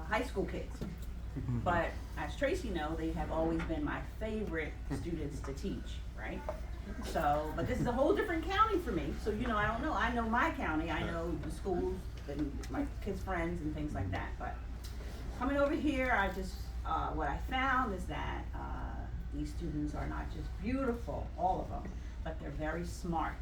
high school kids. But as Tracy knows, they have always been my favorite students to teach, right? So, but this is a whole different county for me. So, I don't know. I know my county. I know the schools and my kids' friends and things like that. But coming over here, what I found is that these students are not just beautiful, all of them, but they're very smart.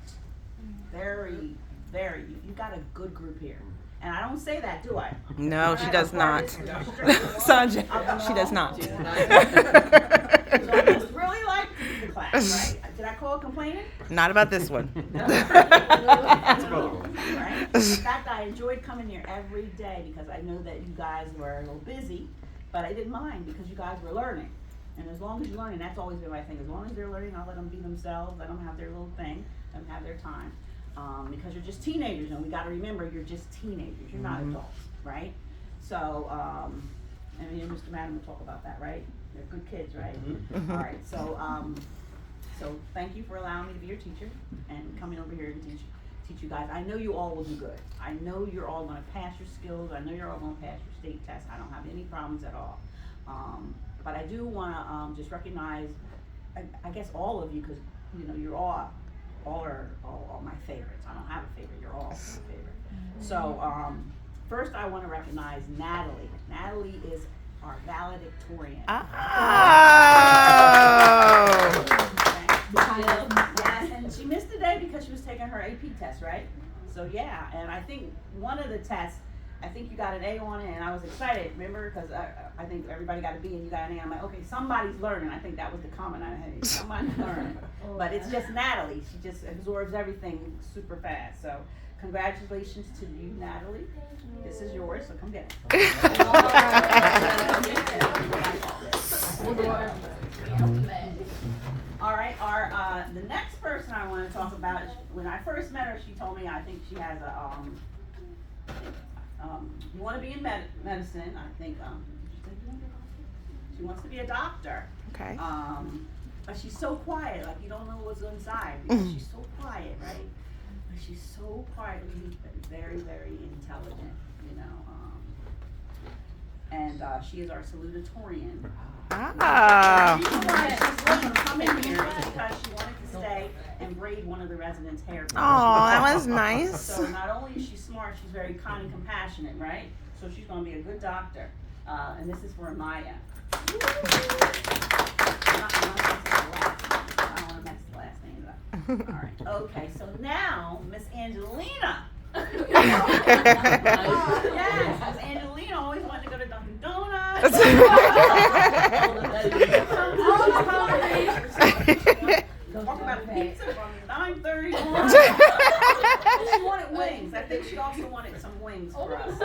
Very, you got a good group here. And I don't say that, do I? No, she does not. Sanja, she does not. So I just really like the class, right? Did I call it complaining? Not about this one. Right? In fact, I enjoyed coming here every day because I know that you guys were a little busy, but I didn't mind because you guys were learning. And as long as you're learning, that's always been my thing. As long as they're learning, I'll let them be themselves. Let them have their little thing. Let them have their time. Because you're just teenagers, and we got to remember you're just teenagers. You're not adults, right? So, and me and Mr. Madden will talk about that, right? They're good kids, right? All right. So, so thank you for allowing me to be your teacher and coming over here and teach you guys. I know you all will do good. I know you're all going to pass your skills. I know you're all going to pass your state test. I don't have any problems at all. But I do want to just recognize, I guess all of you, because you're all are my favorites. I don't have a favorite. You're all my favorite. So first, I want to recognize Natalie. Natalie is our valedictorian. Oh. Yes, and she missed the day because she was taking her AP test, right? So yeah, and I think one of the tests, I think you got an A on it, and I was excited, remember? Because I think everybody got a B and you got an A. I'm like, okay, somebody's learning. I think that was the comment I had. Somebody's learning. But it's just Natalie. She just absorbs everything super fast. So congratulations to you, Natalie. This is yours, so come get it. All right, the next person I want to talk about, when I first met her, she told me I think she has a, you want to be in medicine, I think, she wants to be a doctor. Okay. But she's so quiet, like you don't know what's inside, because she's so quiet, right? But she's so quietly, very, very intelligent, and she is our salutatorian. Ah. The reason why she's looking to come in here is because she wanted to stay and braid one of the residents' hair. Oh, that was nice. So not only is she smart, she's very kind and compassionate, right? So she's going to be a good doctor. And this is for Maya. I don't want to mess the last name up. All right. Okay, so now Miss Angelina. Yes, Miss Angelina always wanted to go to Dunkin' Donuts. Talk about pizza from 9:30 on. She wanted wings. I think she also wanted some wings for us.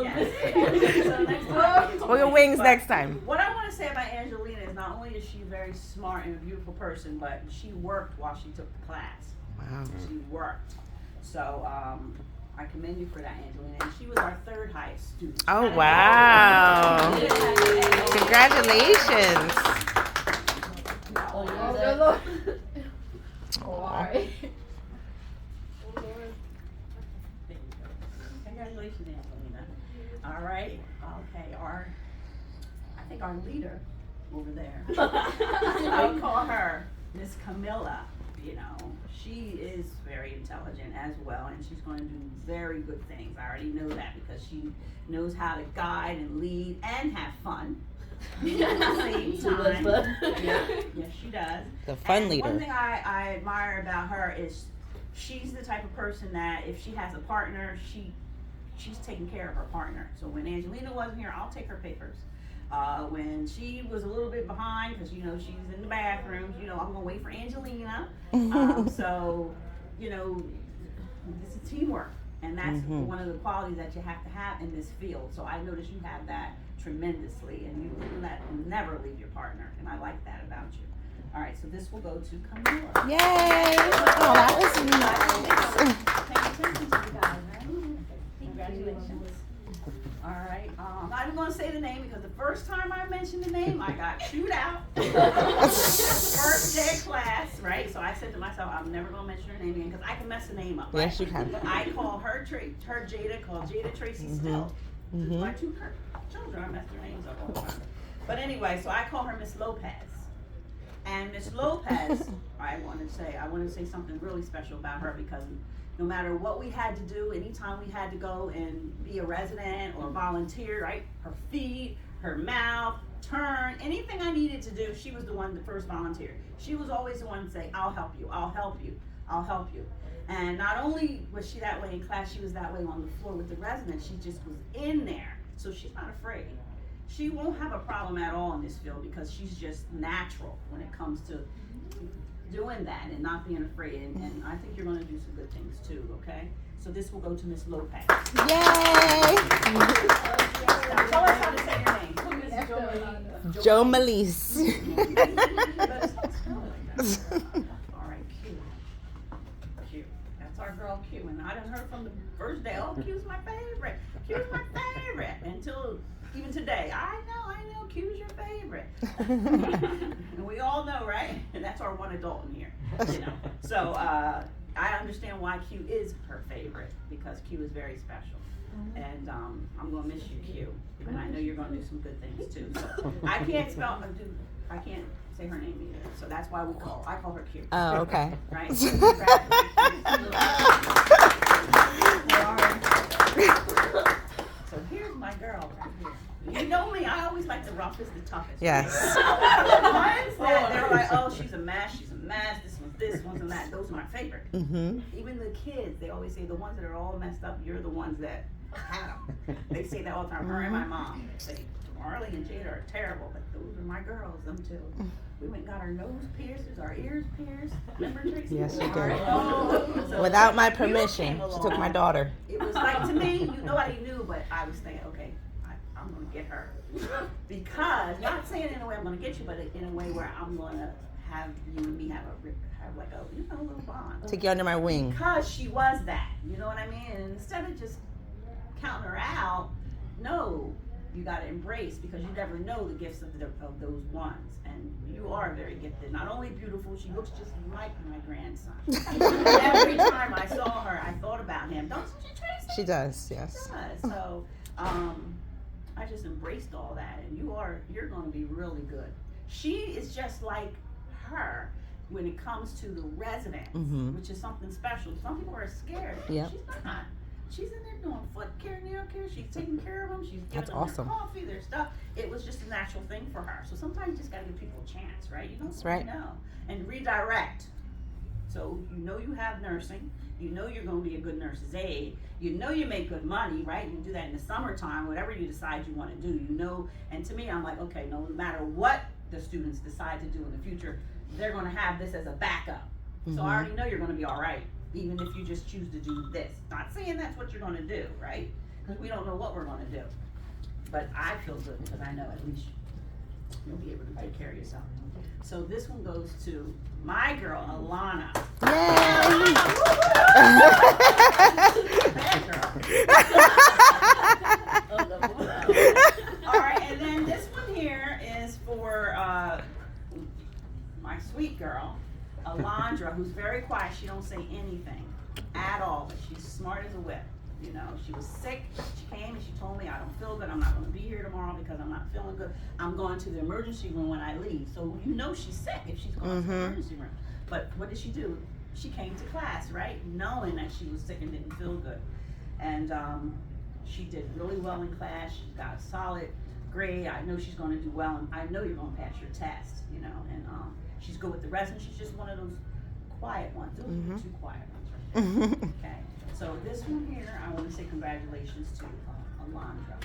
Yes. So next time. Well, your wings next time. What I want to say about Angelina is not only is she very smart and a beautiful person, but she worked while she took the class. Wow. She worked. So I commend you for that, Angelina. And she was our third highest student. Oh, wow. Congratulations. Congratulations, Angelina. All right. Okay. I think our leader over there. I call her Miss Camilla. She is very intelligent as well, and she's going to do very good things. I already know that because she knows how to guide and lead and have fun. At the same time. Yes, she does. The fun leader. One thing I admire about her is she's the type of person that if she has a partner, she's taking care of her partner. So when Angelina wasn't here, I'll take her papers. When she was a little bit behind, because she's in the bathrooms, I'm gonna wait for Angelina. So this is teamwork, and that's one of the qualities that you have to have in this field. So I notice you have that tremendously, and you never leave your partner, and I like that about you. All right, so this will go to Camilla. Yay! Oh, that was nice. Pay attention to you guys, right? Congratulations. All right. I'm not even going to say the name because the first time I mentioned the name, I got chewed out. First day of class, right? So I said to myself, I'm never going to mention her name again because I can mess the name up. Yes, you can. I call her Jada, called Jada Tracy Still. Mhm. My two children, I messed their names up all the time. But anyway, so I call her Miss Lopez. And Miss Lopez, I want to say something really special about her, because no matter what we had to do, anytime we had to go and be a resident or volunteer, right? Her feet, her mouth, turn, anything I needed to do, she was the one that first volunteered. She was always the one to say, I'll help you, I'll help you, I'll help you. And not only was she that way in class, she was that way on the floor with the residents. She just was in there. So she's not afraid. She won't have a problem at all in this field, because she's just natural when it comes to doing that and not being afraid. And I think you're going to do some good things too, okay? So this will go to Miss Lopez. Yay! Now tell us how to say your name. Joe Melise. All right, Q. Q. That's our girl Q. And I done heard from the first day, oh, Q's my favorite. Q's my favorite. Until even today, I know, Q's your favorite. And we all know, right? And that's our one adult in here, you know. So I understand why Q is her favorite, because Q is very special. And I'm gonna miss you, Q. And I know you're gonna do some good things too. So I can't say her name either. So that's why I call her Q. Oh, okay. Right? So here's my girl right here. You know me, I always like the roughest, the toughest. Yes. The ones that they're like, oh, she's a mess, this one's and that. Those are my favorite. Mhm. Even the kids, they always say the ones that are all messed up, you're the ones that had them. They say that all the time. Her and my mom say, Marley and Jada are terrible, but those are my girls, them too. We went and got our nose pierced, our ears pierced. Remember, Tracy? Yes, she did. So Without my you permission, came she took my along. daughter. It was like, to me, nobody knew, but I was thinking, okay, I'm gonna get her. Because, not saying in a way I'm gonna get you, but in a way where I'm gonna have you and me have like a, little bond. Take you under my wing. Because she was that, you know what I mean? And instead of just counting her out, no, you gotta embrace, because you never know the gifts of those ones. And you are very gifted. Not only beautiful, she looks just like my grandson. Every time I saw her, I thought about him. Don't you, Tracy? She does, yes. She does. So, I just embraced all that, and you're gonna be really good. She is just like her when it comes to the residents, which is something special. Some people are scared. Yep. She's not. She's in there doing foot care, nail care. She's taking care of them. She's giving That's them awesome. their coffee, their stuff. It was just a natural thing for her. So sometimes you just gotta give people a chance, right? You don't That's right. know. And redirect. So you know you have nursing. You know you're going to be a good nurse's aide. You know you make good money, right? You can do that in the summertime, whatever you decide you want to do. You know, and to me, I'm like, okay, no matter what the students decide to do in the future, they're going to have this as a backup. So I already know you're going to be all right, even if you just choose to do this. Not saying that's what you're going to do, right? Because we don't know what we're going to do. But I feel good because I know at least you'll be able to take care of yourself. So this one goes to my girl, Alana. Yay! Bad girl. All right, and then this one here is for my sweet girl, Alondra, who's very quiet. She don't say anything at all, but she's smart as a whip. You know, she was sick. She came and she told me, I don't feel good. I'm not going to be here tomorrow because I'm not feeling good. I'm going to the emergency room when I leave. So you know she's sick if she's going to the emergency room. But what did she do? She came to class, right? Knowing that she was sick and didn't feel good. And she did really well in class. She got a solid grade. I know she's going to do well. And I know you're going to pass your test, you know. And she's good with the residents. She's just one of those quiet ones. Those are two quiet ones right there. Okay. So this one here, I want to say congratulations to Alondra.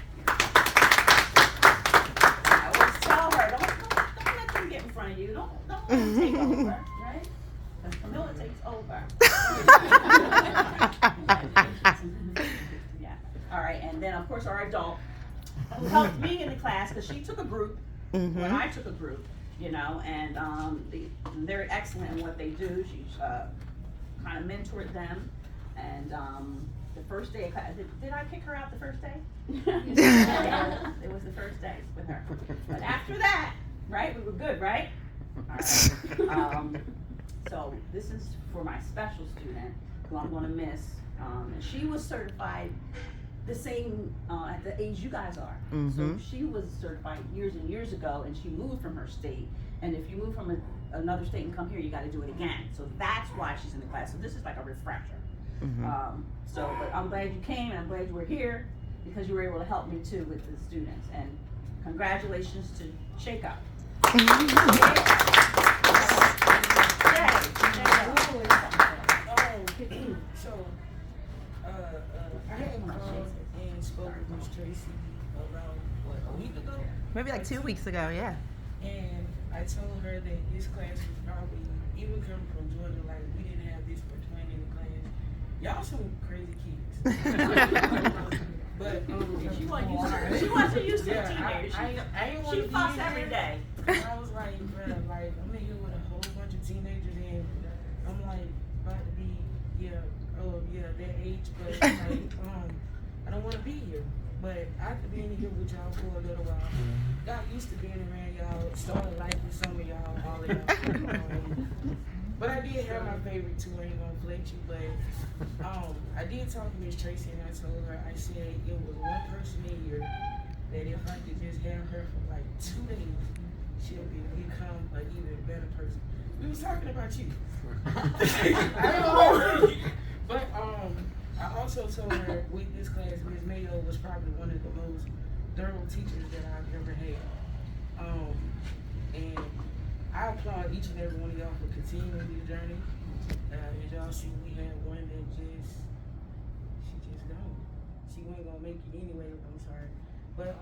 I always tell her, don't let them get in front of you. Don't let them take over, right? Because Camilla takes over. Yeah. All right, and then of course our adult who helped me in the class, because she took a group when I took a group, you know, and they're excellent in what they do. She kind of mentored them. And the first day of class, did I kick her out the first day? It was the first day with her. But after that, right, we were good, right? All right. So this is for my special student, who I'm going to miss. And she was certified the same at the age you guys are. Mhm. So she was certified years and years ago, and she moved from her state. And if you move from another state and come here, you got to do it again. So that's why she's in the class. So this is like a refresher. But I'm glad you came, and I'm glad you were here because you were able to help me too with the students. And congratulations to Shake Up. I had called and spoke with Miss Tracy about, a week ago? Maybe like 2 weeks ago, yeah. And I told her that this class was probably, even coming from Georgia, like, we didn't have this for 20 in the class. Y'all some crazy kids. But She wasn't used to the teenagers. I ain't want She to be fuss in every here. day. I was like, bro, like, I'm in here with a whole bunch of teenagers, and I'm like, about to be, that age, but like, I don't want to be here. But after being here with y'all for a little while, got used to being around y'all, started liking some of y'all, all of y'all. But I did have my favorite too, I ain't gonna flex you, but I did talk to Miss Tracy, and I told her, I said it was one person in here that if I could just have her for like 2 days, she'll become an even better person. We was talking about you. I don't know. But I also told her with this class, Ms. Mayo was probably one of the most thorough teachers that I've ever had. And I applaud each and every one of y'all for continuing this journey. As y'all see, we had one that she just gone. She wasn't gonna make it anyway, I'm sorry. But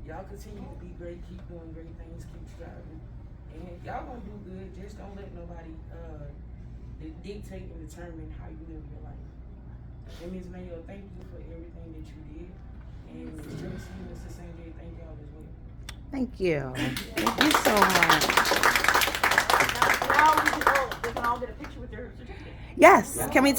y'all continue to be great, keep doing great things, keep striving. And y'all gonna do good, just don't let nobody dictate and determine how you live your life. And Ms. Mayo, thank you for everything that you did. And Ms. Tracy, Mr. Sanjay, thank y'all as well. Thank you. Thank you so much. Now we can all get a picture with their certificate. Yes. Can we